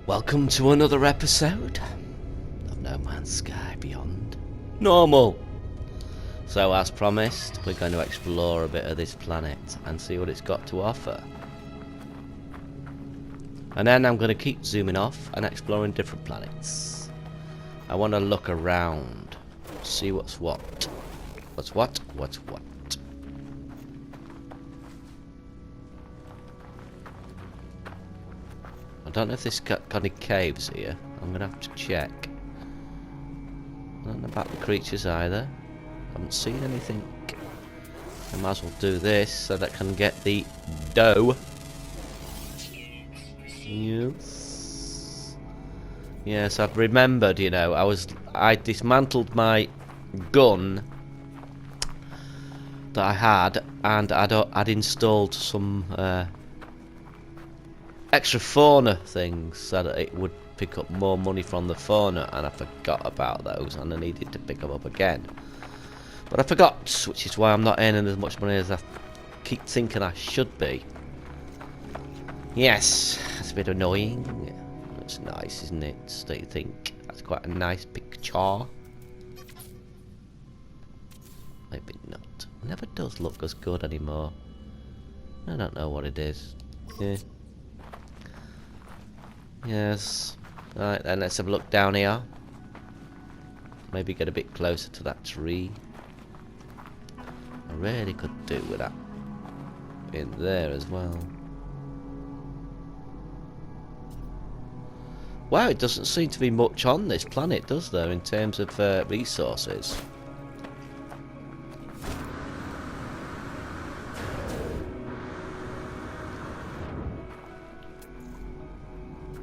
Welcome to another episode of No Man's Sky Beyond Normal. So as promised, we're going to explore a bit of this planet and see what it's got to offer. And then I'm going to keep zooming off and exploring different planets. I want to look around, see what's what. What's what? What's what? I don't know if this got any caves here. I'm going to have to check. I don't know about the creatures either. Haven't seen anything. I might as well do this so that I can get the dough. Yes. Yes, I've remembered, you know, I dismantled my gun that I had, and I'd installed some extra fauna things so that it would pick up more money from the fauna, and I forgot about those and I needed to pick them up again. But I forgot, which is why I'm not earning as much money as I keep thinking I should be. Yes, that's a bit annoying. That's nice, isn't it? Don't you think? That's quite a nice picture. Maybe not. It never does look as good anymore. I don't know what it is. Yeah. Yes. Right then, let's have a look down here. Maybe get a bit closer to that tree. I really could do with that in there as well. Wow, it doesn't seem to be much on this planet, does there, in terms of resources?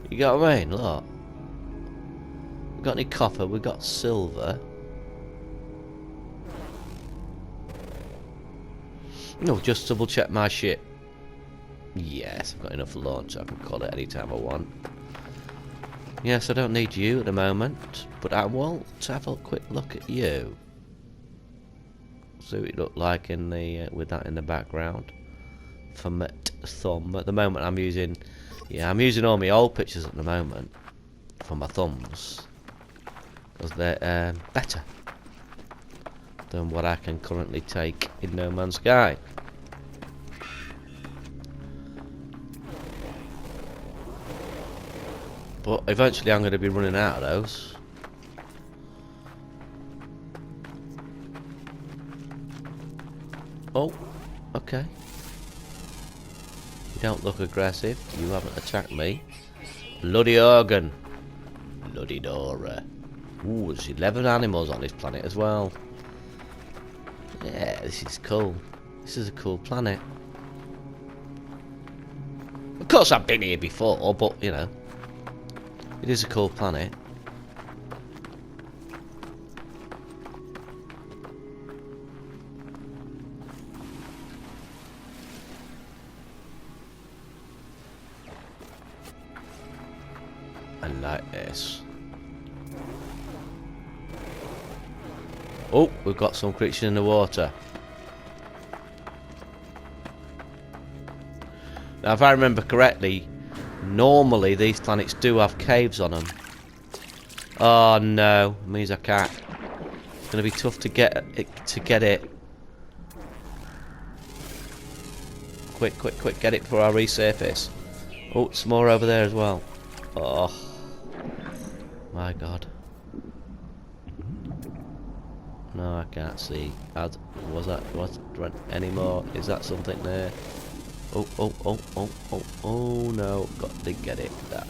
You got what I mean? Look. We got any copper? We got silver. No, just double check my ship. Yes, I've got enough launch. I can call it any time I want. Yes, I don't need you at the moment, but I will have a quick look at you. See what it looked like in the with that in the background. Thumb. At the moment, I'm using. Yeah, I'm using all my old pictures at the moment for my thumbs because they're better than what I can currently take in No Man's Sky. But eventually I'm going to be running out of those. Oh, okay. You don't look aggressive. You haven't attacked me. Bloody organ. Bloody Dora. Ooh, there's 11 animals on this planet as well. Yeah, this is cool. This is a cool planet. Of course I've been here before, but, you know. It is a cool planet. I like this. Oh, we've got some creatures in the water. Now, if I remember correctly, normally these planets do have caves on them. Oh no, it means I can't. It's going to be tough to get it. Quick, quick, quick, get it before I resurface. Oh, some more over there as well. Oh my god. No, I can't see. Was any more? Is that something there? Oh, oh, oh, oh, oh, oh no. Got to get it. That.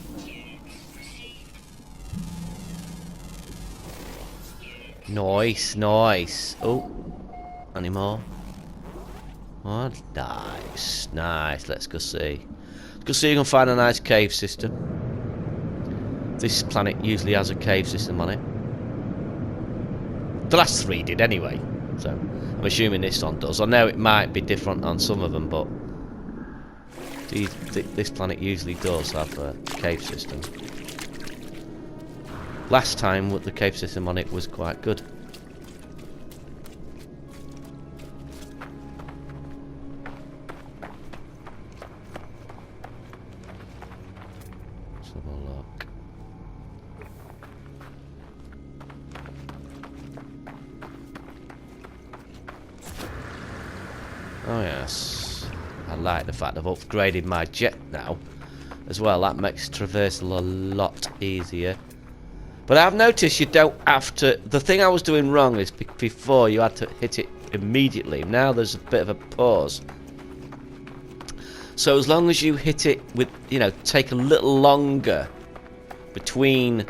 Nice, nice. Oh, any more? Oh, nice, nice. Let's go see. Let's go see if we can find a nice cave system. This planet usually has a cave system on it. The last three did anyway, so I'm assuming this one does. I know it might be different on some of them, but this planet usually does have a cave system. Last time, the cave system on it was quite good. Let's have a look. Oh yes, I like the fact I've upgraded my jet now as well. That makes traversal a lot easier. But I've noticed you don't have to... The thing I was doing wrong is before you had to hit it immediately. Now there's a bit of a pause. So as long as you hit it with, you know, take a little longer between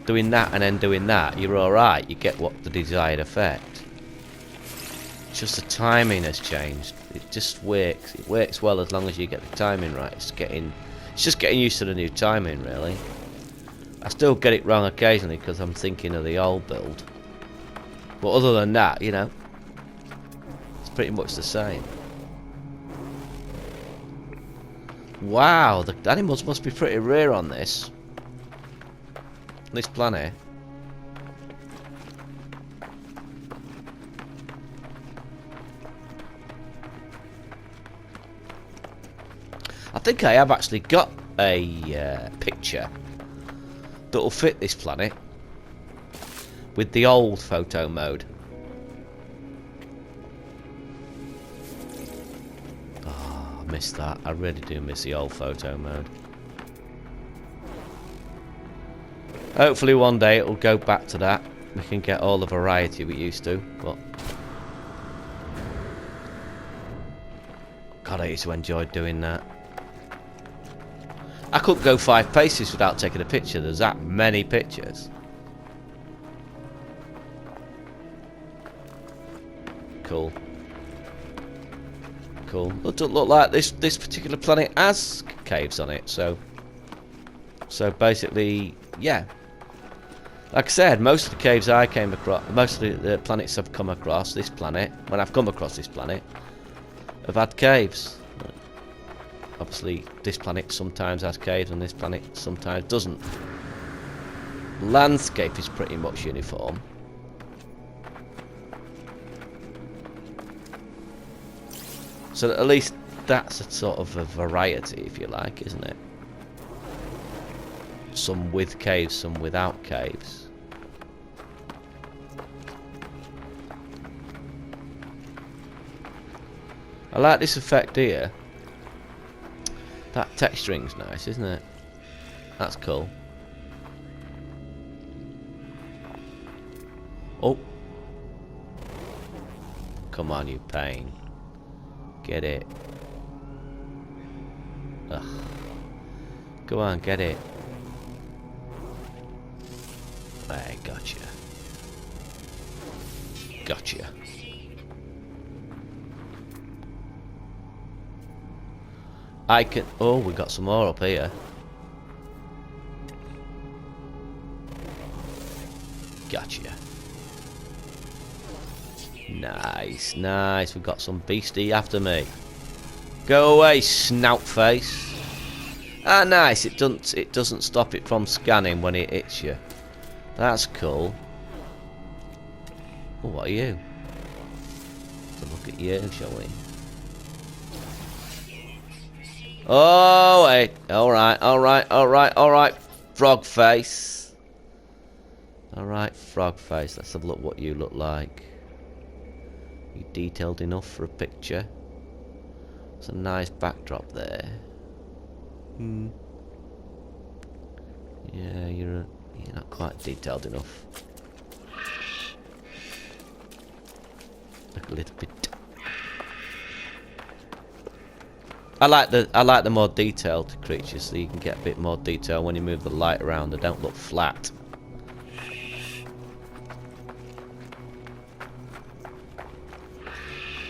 doing that and then doing that, you're alright. You get what the desired effect. Just the timing has changed. It just works. It works well as long as you get the timing right. It's just getting used to the new timing, really. I still get it wrong occasionally because I'm thinking of the old build. But other than that, you know, it's pretty much the same. Wow, the animals must be pretty rare on this planet. I think I have actually got a picture that'll fit this planet with the old photo mode. Oh, I missed that. I really do miss the old photo mode. Hopefully one day it'll go back to that. We can get all the variety we used to, but God, I used to enjoy doing that. I couldn't go 5 paces without taking a picture. There's that many pictures. Cool. Cool. It doesn't look like this particular planet has caves on it, so basically, yeah. Like I said, most of the caves I came across, most of the planets I've come across, this planet, when I've come across this planet, have had caves. Obviously, this planet sometimes has caves and this planet sometimes doesn't. Landscape is pretty much uniform. So at least that's a sort of a variety, if you like, isn't it? Some with caves, some without caves. I like this effect here. That texturing's nice, isn't it? That's cool. Oh. Come on, you pain. Get it. Ugh. Go on, get it. I gotcha. Gotcha. I can... Oh, we got some more up here. Gotcha. Nice, nice. We got some beastie after me. Go away, snout face. Ah, nice. It doesn't stop it from scanning when it hits you. That's cool. Oh, what are you? Let's look at you, shall we? Oh, wait. Alright, alright, alright, alright. Frog face. Alright, frog face. Let's have a look what you look like. You detailed enough for a picture. It's a nice backdrop there. Yeah, you're not quite detailed enough. Look a little bit. I like the more detailed creatures, so you can get a bit more detail when you move the light around. They don't look flat.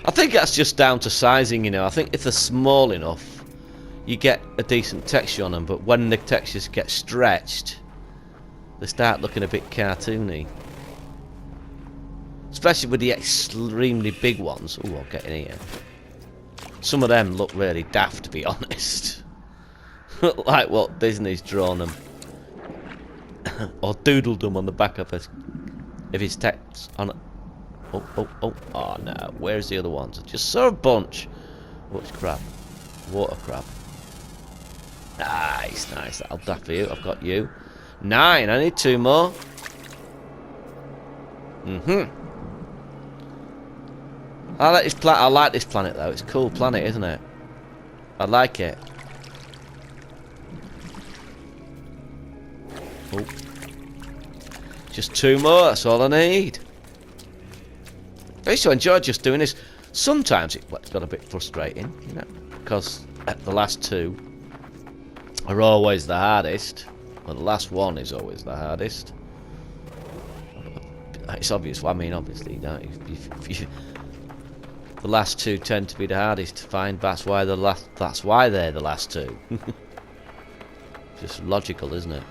I think that's just down to sizing, you know. I think if they're small enough, you get a decent texture on them, but when the textures get stretched, they start looking a bit cartoony. Especially with the extremely big ones. Oh, I'll get in here. Some of them look really daft, to be honest. Like what Disney's drawn them. Or doodled them on the back of his text. Oh no, where's the other ones? I just saw a bunch. What's crab? Water crab. Ah, Nice, nice. That'll do for you. I've got you. 9. I need 2 more. I like this planet. I like this planet though. It's a cool planet, isn't it? I like it. Oh. Just 2 more. That's all I need. I used to enjoy just doing this. Sometimes it got a bit frustrating, you know, because the last 2 are always the hardest. Well, the last one is always the hardest. It's obvious. I mean, obviously, you know, the last 2 tend to be the hardest to find. That's why they're the last 2. Just logical, isn't it?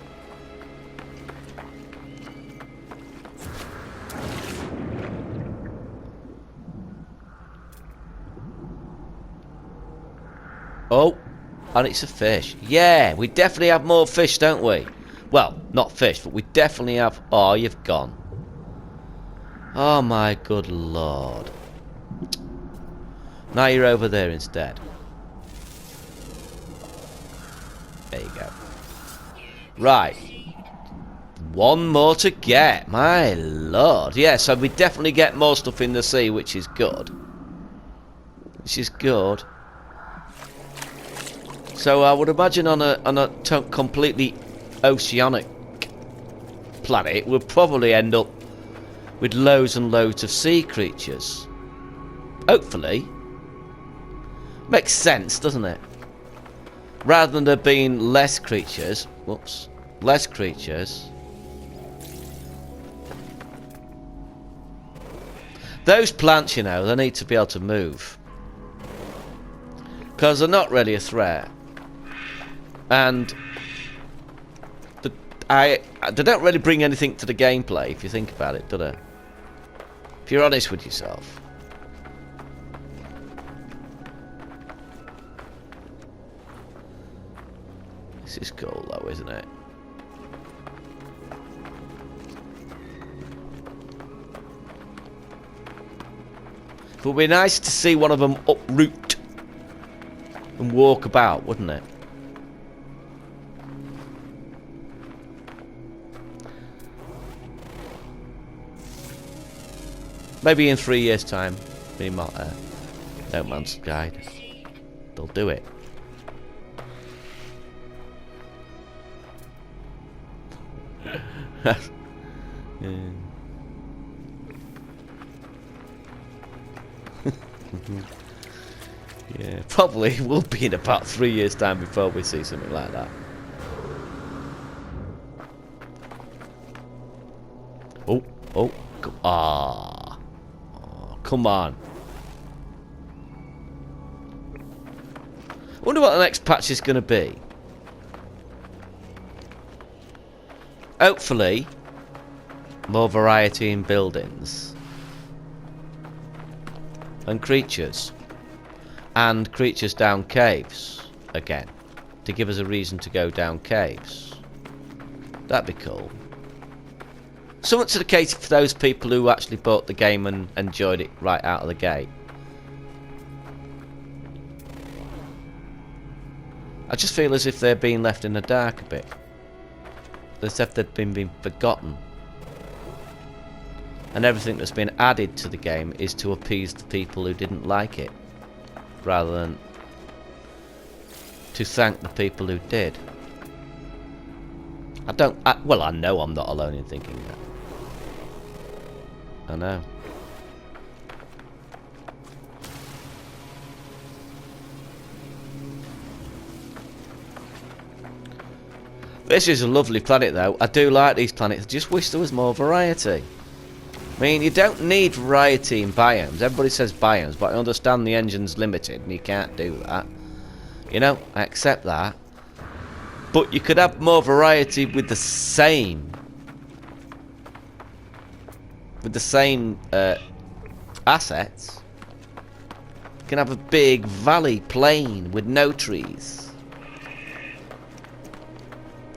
Oh, and it's a fish. Yeah, we definitely have more fish, don't we? Well, not fish, but we definitely have... Oh, you've gone. Oh, my good lord. Now you're over there instead. There you go. Right. 1 more to get. My lord. Yeah, so we definitely get more stuff in the sea, which is good. Which is good. So I would imagine on a completely oceanic planet, we'll probably end up with loads and loads of sea creatures. Hopefully. Makes sense, doesn't it? Rather than there being less creatures. Whoops. Less creatures. Those plants, you know, they need to be able to move. Because they're not really a threat. And they don't really bring anything to the gameplay, if you think about it, do they? If you're honest with yourself. This is cool though, isn't it? It would be nice to see one of them uproot and walk about, wouldn't it? Maybe in 3 years' time, me and No Man's Guide, they'll do it. Yeah, probably will be in about 3 years' time before we see something like that. Oh, come on. I wonder what the next patch is going to be. Hopefully, more variety in buildings. And creatures. And creatures down caves, again. To give us a reason to go down caves. That'd be cool. Somewhat to the case for those people who actually bought the game and enjoyed it right out of the gate. I just feel as if they're being left in the dark a bit. As if they've been forgotten. And everything that's been added to the game is to appease the people who didn't like it. Rather than to thank the people who did. Well, I know I'm not alone in thinking that. I know. This is a lovely planet though. I do like these planets. I just wish there was more variety. I mean, you don't need variety in biomes. Everybody says biomes, but I understand the engine's limited and you can't do that. You know, I accept that. But you could have more variety with the same assets. You can have a big valley plain with no trees.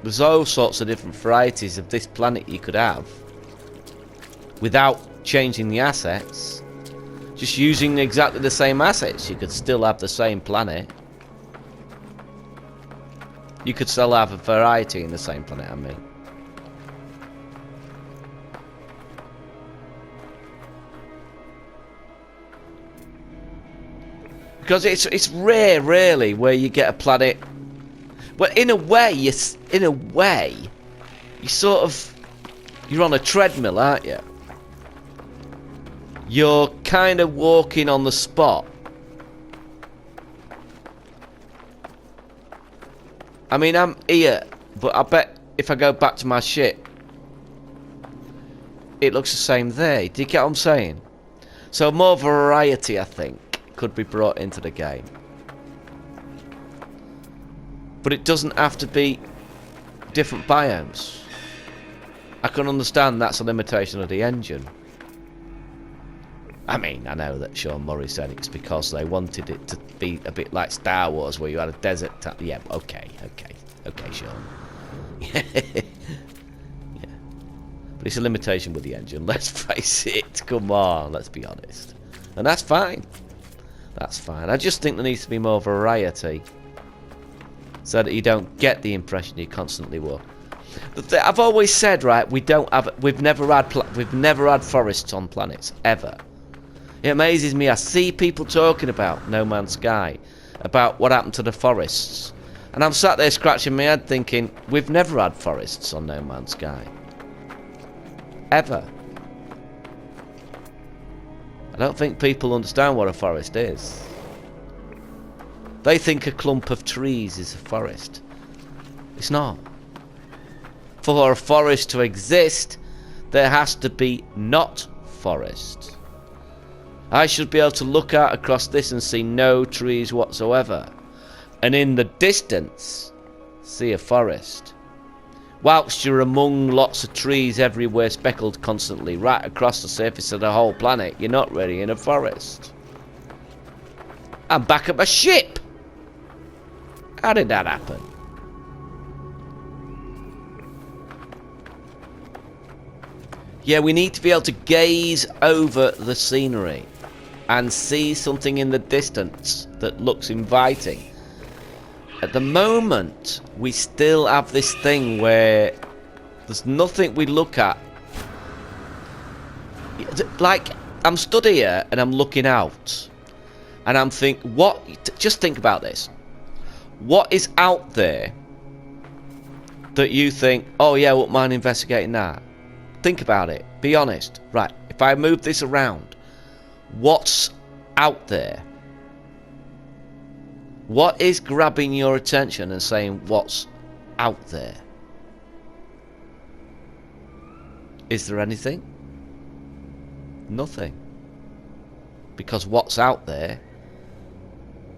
There's all sorts of different varieties of this planet you could have without changing the assets. Just using exactly the same assets, you could still have the same planet. You could still have a variety in the same planet, I mean. Because it's rare, really, where you get a planet. Well, in a way, you sort of, you're on a treadmill, aren't you? You're kind of walking on the spot. I mean, I'm here, but I bet if I go back to my ship, it looks the same there. Do you get what I'm saying? So more variety, I think, could be brought into the game. But it doesn't have to be different biomes. I can understand that's a limitation of the engine. I mean, I know that Sean Murray said it's because they wanted it to be a bit like Star Wars, where you had a desert. Yeah, okay, Sean. Yeah, but it's a limitation with the engine. Let's face it. Come on, let's be honest, and that's fine. That's fine. I just think there needs to be more variety, so that you don't get the impression you constantly will. I've always said, right? We've never had forests on planets ever. It amazes me. I see people talking about No Man's Sky, about what happened to the forests, and I'm sat there scratching my head thinking, we've never had forests on No Man's Sky. Ever. I don't think people understand what a forest is. They think a clump of trees is a forest. It's not. For a forest to exist, there has to be not forest. I should be able to look out across this and see no trees whatsoever, and in the distance see a forest. Whilst you're among lots of trees everywhere, speckled constantly right across the surface of the whole planet, you're not really in a forest. I'm back at my ship. How did that happen? Yeah, we need to be able to gaze over the scenery and see something in the distance that looks inviting. At the moment, we still have this thing where there's nothing we look at. Like, I'm stood here and I'm looking out, and I'm thinking, just think about this. What is out there that you think, oh yeah, I wouldn't mind investigating that? Think about it. Be honest. Right, if I move this around, what's out there? What is grabbing your attention and saying what's out there? Is there anything? Nothing. Because what's out there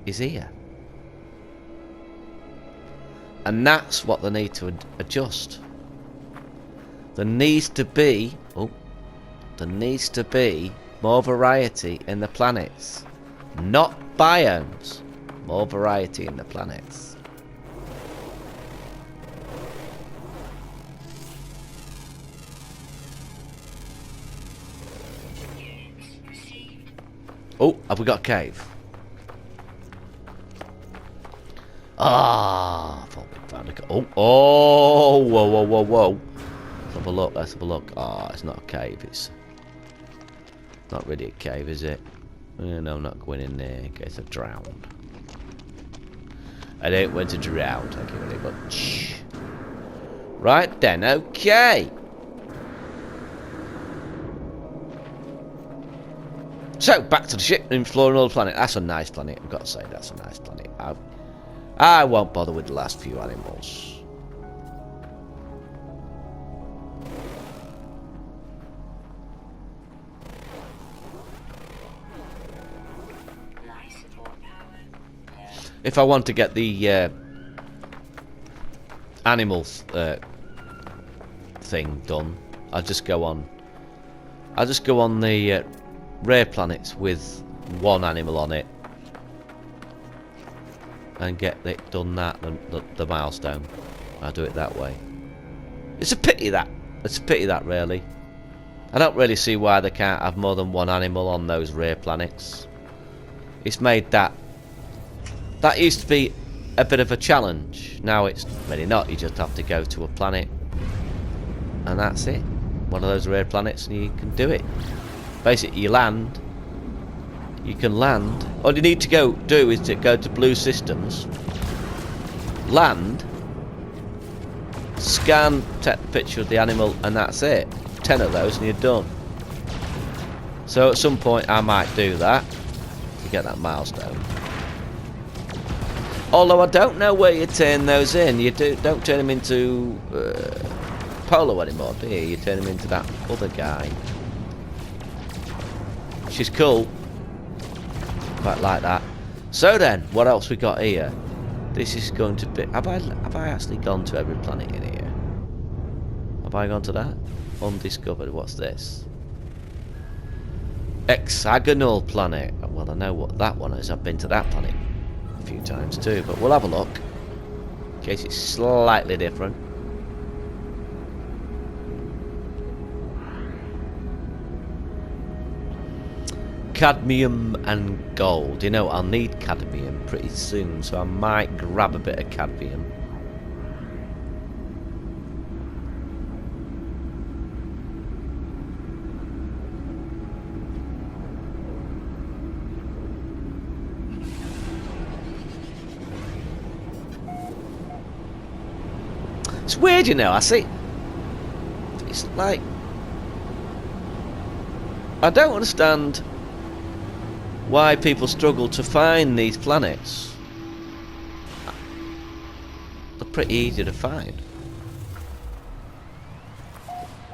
is here. And that's what they need to adjust. There needs to be more variety in the planets. Not biomes. More variety in the planets. Oh, have we got a cave? Ah, I thought we found a cave. Oh, whoa. Let's have a look. Ah, it's not a cave. It's not really a cave, is it? No, I'm not going in there in case I've drowned. I don't want to drown, thank you very much. Right then, okay. So, back to the ship and exploring another planet. That's a nice planet, I've got to say, that's a nice planet. I won't bother with the last few animals. If I want to get the animals thing done, I'll just go on the rare planets with one animal on it and get it done. The milestone. I'll do it that way. It's a pity that. Really. I don't really see why they can't have more than one animal on those rare planets. It's made that. That used to be a bit of a challenge. Now it's really not. You just have to go to a planet, and that's it. One of those rare planets, and you can do it. Basically, you land. You can land. All you need to do is to go to blue systems, land, scan, take the picture of the animal, and that's it. 10 of those, and you're done. So at some point, I might do that to get that milestone. Although I don't know where you turn those in. You don't turn them into Polo anymore, do you? You turn them into that other guy, which is cool. Quite like that. So then, what else we got here? This is going to be... Have I actually gone to every planet in here? Have I gone to that? Undiscovered. What's this? Hexagonal planet. Well, I know what that one is. I've been to that planet a few times too, but we'll have a look in case it's slightly different. Cadmium and gold. You know, I'll need cadmium pretty soon, so I might grab a bit of cadmium. It's weird, you know, I see. It's like... I don't understand why people struggle to find these planets. They're pretty easy to find.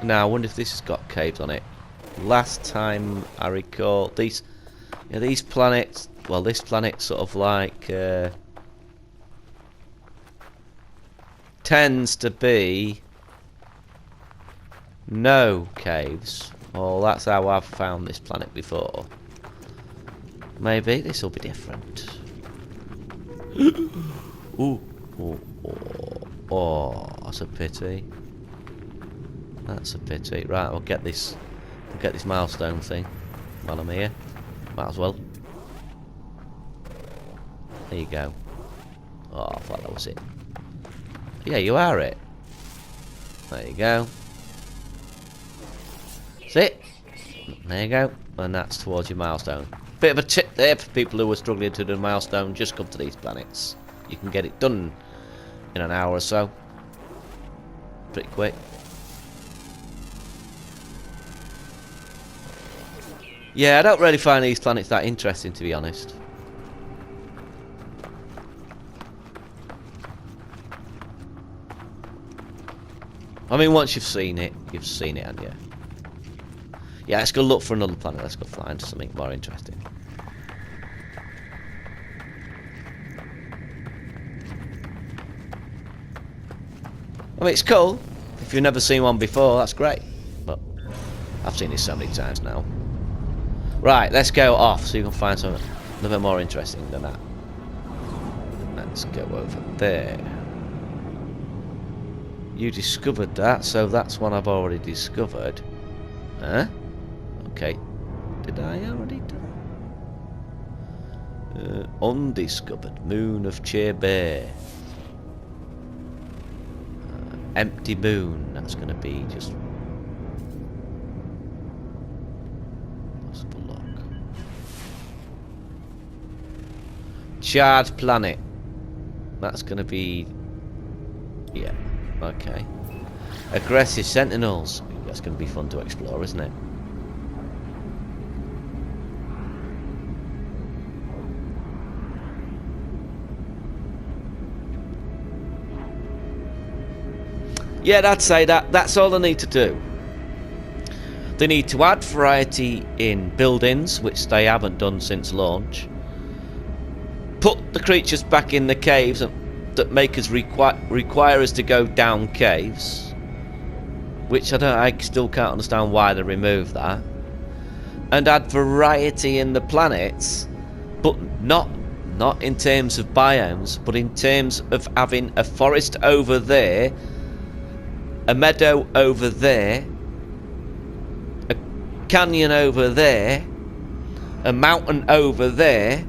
Now, I wonder if this has got caves on it. Last time I recall, these planets, well, this planet's sort of like... tends to be no caves. Well, that's how I've found this planet before. Maybe this will be different. Ooh, oh, that's a pity. That's a pity. Right, we'll get this milestone thing while I'm here. Might as well. There you go. Oh, I thought that was it. Yeah, you are it. There you go. That's it. There you go. And that's towards your milestone. Bit of a tip there for people who are struggling to do a milestone. Just come to these planets. You can get it done in an hour or so. Pretty quick. Yeah, I don't really find these planets that interesting, to be honest. I mean, once you've seen it, haven't you? Yeah, let's go look for another planet. Let's go find something more interesting. I mean, it's cool. If you've never seen one before, that's great. But I've seen it so many times now. Right, let's go off so you can find something a little bit more interesting than that. Let's go over there. You discovered that, so that's one I've already discovered. Huh? Okay. Did I already do that? Undiscovered. Moon of Cheer Bear. Empty moon. That's going to be just... Let's have a look. Charred planet. That's going to be... Yeah. Okay. Aggressive sentinels. That's going to be fun to explore, isn't it? Yeah, I'd say that's all they need to do. They need to add variety in buildings, which they haven't done since launch. Put the creatures back in the caves that make us require us to go down caves, which I still can't understand why they removed that. And add variety in the planets, but not in terms of biomes, but in terms of having a forest over there, a meadow over there, a canyon over there, a mountain over there,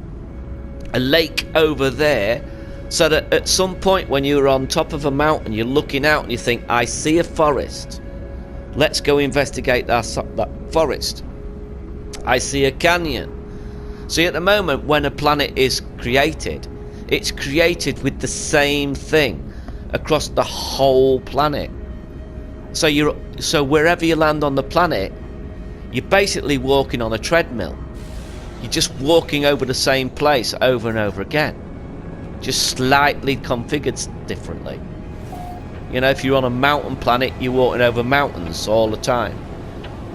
a lake over there, So that at some point when you're on top of a mountain, you're looking out and you think, I see a forest. Let's go investigate that forest. I see a canyon. See, at the moment when a planet is created, it's created with the same thing across the whole planet. So wherever you land on the planet, you're basically walking on a treadmill. You're just walking over the same place over and over again, just slightly configured differently. You know, if you're on a mountain planet, you're walking over mountains all the time.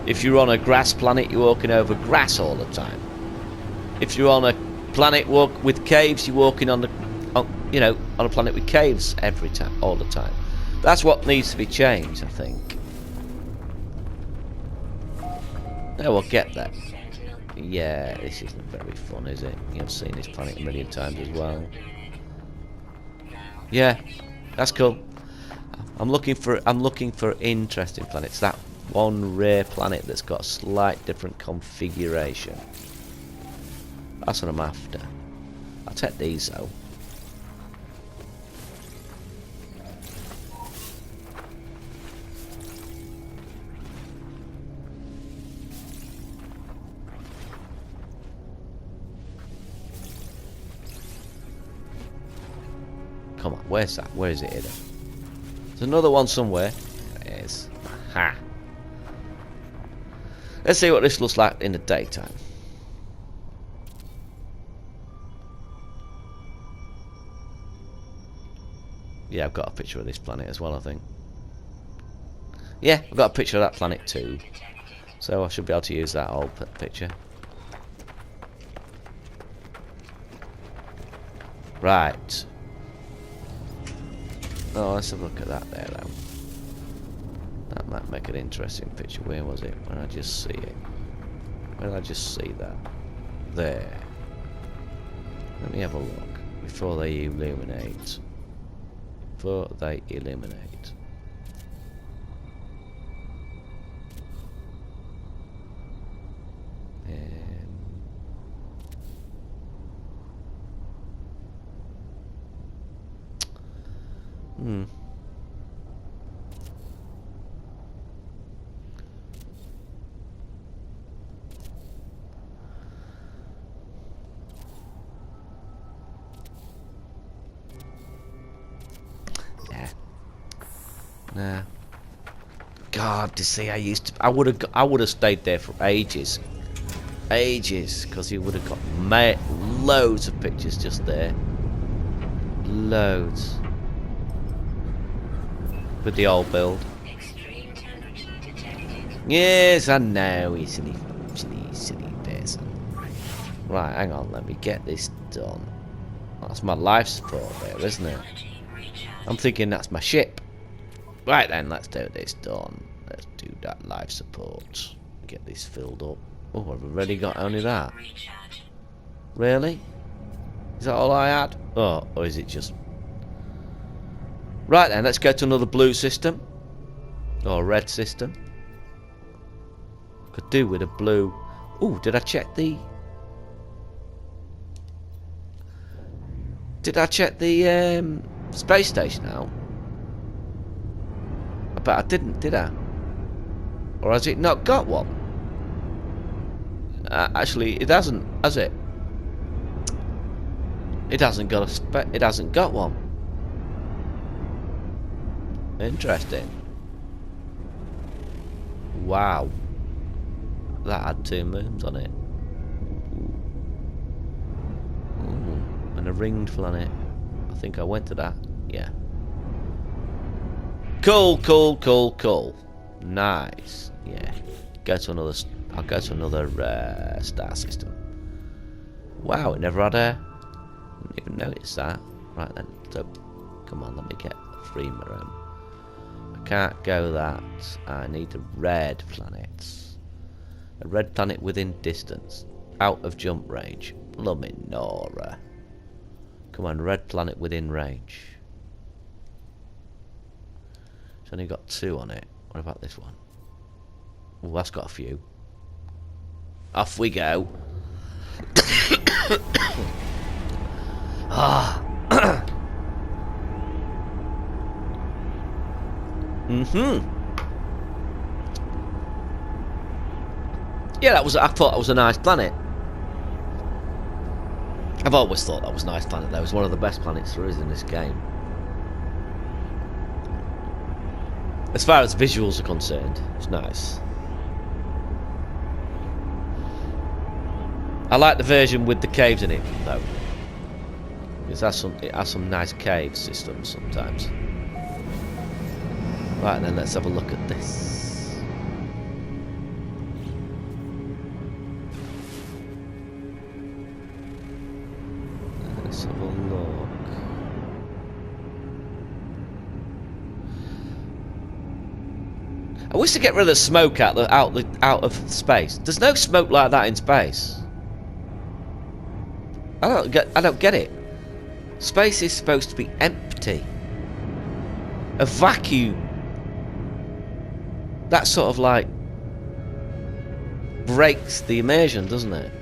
If you're on a grass planet, you're walking over grass all the time. If you're on a planet with caves, you're walking on a planet with caves every time, all the time. That's what needs to be changed, I think. Yeah, we'll get that. Yeah, this isn't very fun, is it? You've seen this planet a million times as well. Yeah, that's cool. I'm looking for interesting planets. That one rare planet that's got a slight different configuration. That's what I'm after. I'll take these though. Come on, where's that? Where is it hidden? There's another one somewhere. There it is. Ha! Let's see what this looks like in the daytime. Yeah, I've got a picture of this planet as well, I think. Yeah, I've got a picture of that planet too. So I should be able to use that old picture. Right. Oh, let's have a look at that there, though. That might make an interesting picture. Where was it? Where did I just see it? Where did I just see that? There. Let me have a look before they illuminate. Before they illuminate. Hmm. Nah. God, to see, I would have stayed there for ages, because you would have got loads of pictures just there, loads, with the old build. Yes, I know, you silly person. Right, hang on, let me get this done. That's my life support there, isn't it? I'm thinking that's my ship. Right then, let's do this done. Let's do that life support. Get this filled up. Oh, I've already got only that. Really? Is that all I had? Oh, or is it just... Right then, let's go to another blue system. Or red system. Could do with a blue... Ooh, did I check the... Did I check the space station out? I bet I didn't, did I? Or has it not got one? Actually, it hasn't, has it? It hasn't got it hasn't got one. Interesting. Wow. That had 2 moons on it. Ooh. And a ringed planet. I think I went to that. Yeah. Cool, cool, cool, cool. Nice. Yeah. Go to another. I'll go to another star system. Wow, it never had a. Didn't even notice that. Right then. So, come on, let me get free my own. I can't go that. I need a red planet. A red planet within distance, out of jump range. Blooming Nora. Come on, red planet within range. It's only got 2 on it. What about this one? Oh, that's got a few. Off we go. Ah. Yeah, I thought that was a nice planet. I've always thought that was a nice planet, though. It's one of the best planets there is in this game. As far as visuals are concerned, it's nice. I like the version with the caves in it, though. Because it has some nice cave systems sometimes. Right then, let's have a look at this. Let's have a look. I wish to get rid of the smoke out of space. There's no smoke like that in space. I don't get it. Space is supposed to be empty. A vacuum. That sort of like breaks the immersion, doesn't it?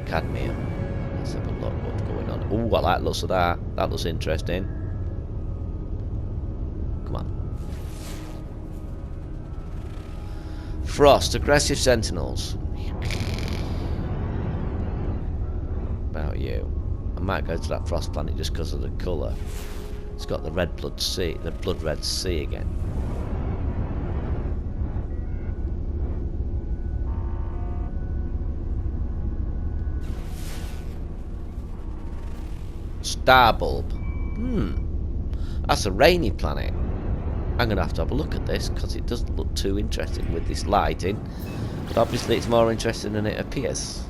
Cadmium. Let's have a look what's going on. Oh, I like the looks of that. That looks interesting. Come on. Frost, aggressive sentinels. About you. I might go to that frost planet just because of the colour. It's got the red blood sea, the blood red sea again. Starbulb. That's a rainy planet. I'm going to have a look at this because it doesn't look too interesting with this lighting. But obviously it's more interesting than it appears.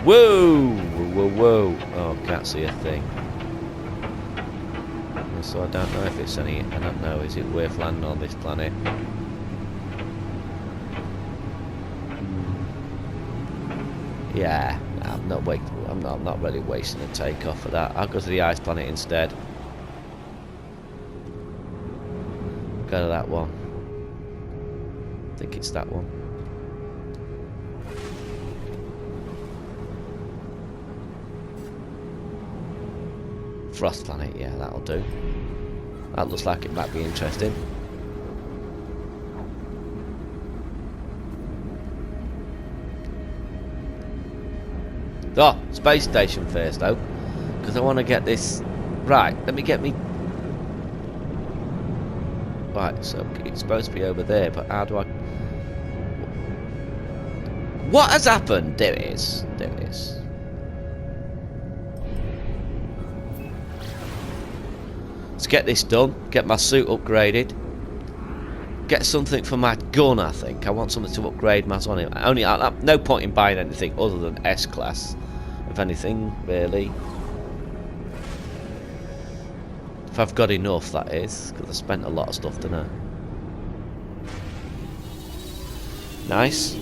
Whoa! Whoa, whoa. Oh, can't see a thing. So I don't know if it's any... I don't know, is it worth landing on this planet? Yeah, I'm not really wasting a takeoff for that. I'll go to the ice planet instead. Go to that one. I think it's that one. Frost planet, yeah, that'll do. That looks like it might be interesting. Oh, space station first though, because I want to get this right. Let me get me right. So it's supposed to be over there, but how do I? What has happened? There it is. There it is. Let's get this done. Get my suit upgraded. Get something for my gun. I think I want something to upgrade my gun. Only no point in buying anything other than S class, if anything, really. If I've got enough, that is, because I spent a lot of stuff, didn't I? Nice.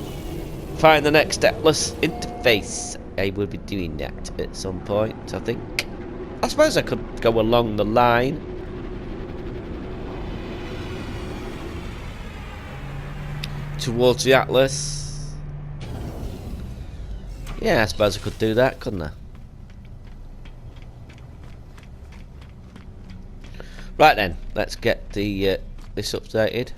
Find the next stepless interface. I will be doing that at some point, I think. I suppose I could go along the line. Towards the Atlas. Yeah, I suppose I could do that, couldn't I? Right then, let's get the this updated.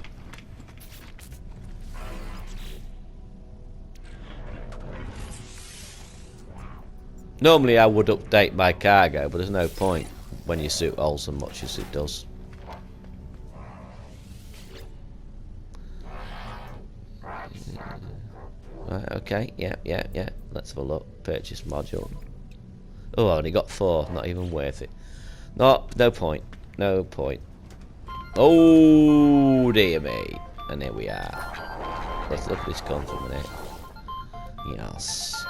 Normally I would update my cargo, but there's no point when your suit holds as much as it does. Right, okay, yeah. Let's have a look. Purchase module. Oh, I only got 4. Not even worth it. No point. No point. Oh, dear me. And here we are. Let's look at this gun for a minute. Yes.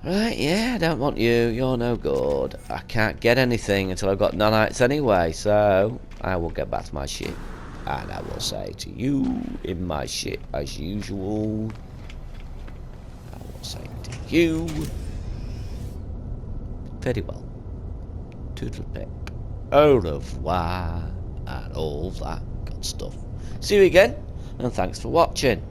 Right, yeah, I don't want you. You're no good. I can't get anything until I've got nanites anyway, so I will get back to my ship. And I will say to you in my ship as usual. say to you, very well, toodle pick, au revoir, and all that good stuff. See you again, and thanks for watching.